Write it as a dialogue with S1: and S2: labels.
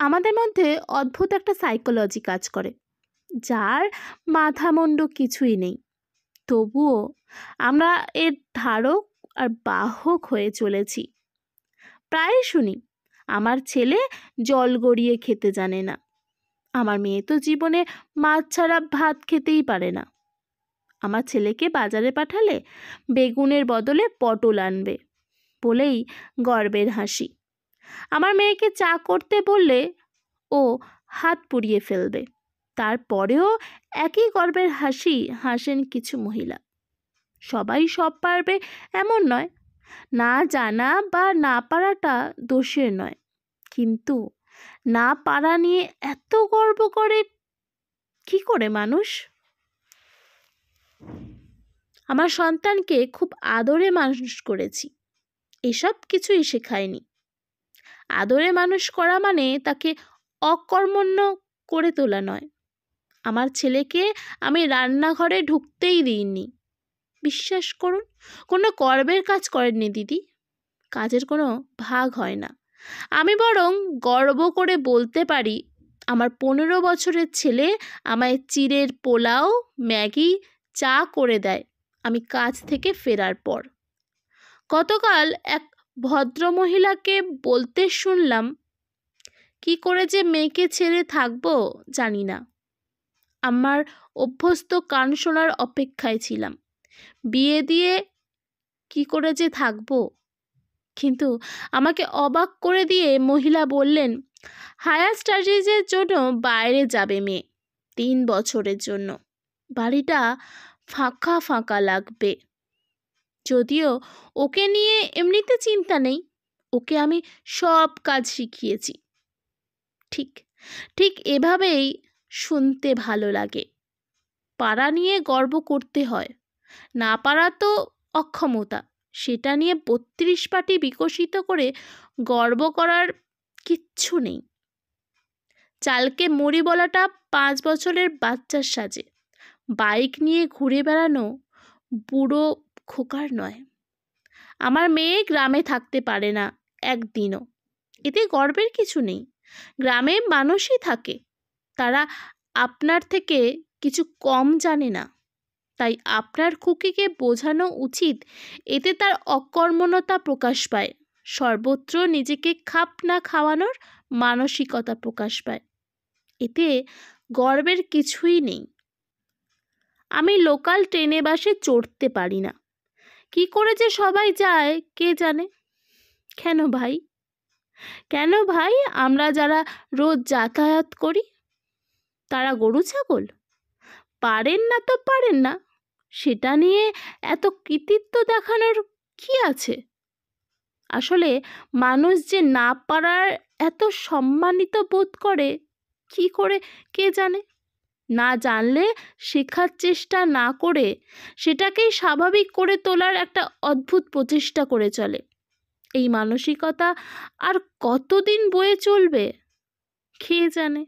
S1: আমাদের মধ্যে অদ্ভুত একটা সাইকোলজি কাজ করে, যার মাথা মুন্ডু কিছুই নেই। তবুও আমরা এর ধারক আর বাহক হয়ে চলেছি। প্রায় শুনি, আমার ছেলে জল গড়িয়ে খেতে জানে না, আমার মেয়ে তো জীবনে মাছ ছাড়া ভাত খেতেই পারে না, আমার ছেলেকে বাজারে পাঠালে বেগুনের বদলে পটল আনবে বলেই গর্বের হাসি, আমার মেয়েকে চা করতে বললে ও হাত পুড়িয়ে ফেলবে, তারপরেও একই গর্বের হাসি হাসেন কিছু মহিলা। সবাই সব পারবে এমন নয়, না জানা বা না পারাটা দোষের নয়, কিন্তু না পারা নিয়ে এত গর্ব করে কি করে মানুষ? আমার সন্তানকে খুব আদরে মানুষ করেছি, এসব কিছুই শেখায়নি। আদরে মানুষ করা মানে তাকে অকর্মণ্য করে তোলা নয়। আমার ছেলেকে আমি রান্নাঘরে ঢুকতেই দিইনি। বিশ্বাস করুন, কোনো কর্মের কাজ করেননি দিদি, কাজের কোনো ভাগ হয় না। আমি বরং গর্ব করে বলতে পারি, আমার 15 বছরের ছেলে আমায় চিড়ের পোলাও, ম্যাগি, চা করে দেয় আমি কাজ থেকে ফেরার পর। গতকাল এক ভদ্রমহিলাকে বলতে শুনলাম, কি করে যে মেয়েকে ছেড়ে থাকবো জানি না, আমার অভ্যস্ত কান শোনার অপেক্ষায় ছিলাম, বিয়ে দিয়ে কি করে যে থাকবো। কিন্তু আমাকে অবাক করে দিয়ে মহিলা বললেন, হায়ার স্টাডিজের জন্য বাইরে যাবে মেয়ে, 3 বছরের জন্য, বাড়িটা ফাঁকা ফাঁকা লাগবে। যদিও ওকে নিয়ে এমনিতে চিন্তা নেই, ওকে আমি সব কাজ শিখিয়েছি। ঠিক ঠিক এভাবেই শুনতে ভালো লাগে। পারা নিয়ে গর্ব করতে হয়, না পারা তো অক্ষমতা, সেটা নিয়ে 32 পাটি বিকশিত করে গর্ব করার কিচ্ছু নেই। চালকে মুড়ি বলাটা 5 বছরের বাচ্চার সাজে, বাইক নিয়ে ঘুরে বেড়ানো বুড়ো খোকার নয়। আমার মেয়ে গ্রামে থাকতে পারে না একদিনও, এতে গর্বের কিছু নেই। গ্রামে মানুষই থাকে, তারা আপনার থেকে কিছু কম জানে না, তাই আপনার খুকিকে বোঝানো উচিত, এতে তার অকর্মণ্যতা প্রকাশ পায়, সর্বত্র নিজেকে খাপ না খাওয়ানোর মানসিকতা প্রকাশ পায়, এতে গর্বের কিছুই নেই। আমি লোকাল ট্রেনে বাসে চড়তে পারি না, কি করে যে সবাই যায় কে জানে। কেন ভাই, কেন ভাই, আমরা যারা রোজ যাতায়াত করি তারা গরু ছাগল? পারেন না তো পারেন না, সেটা নিয়ে এত কৃতিত্ব দেখানোর কি আছে? আসলে মানুষ যে না পারার এত সম্মানিত বোধ করে কি করে কে জানে। না জানলে শেখার চেষ্টা না করে সেটাকেই স্বাভাবিক করে তোলার একটা অদ্ভুত প্রচেষ্টা করে চলে। এই মানসিকতা আর কতদিন বয়ে চলবে কে জানে।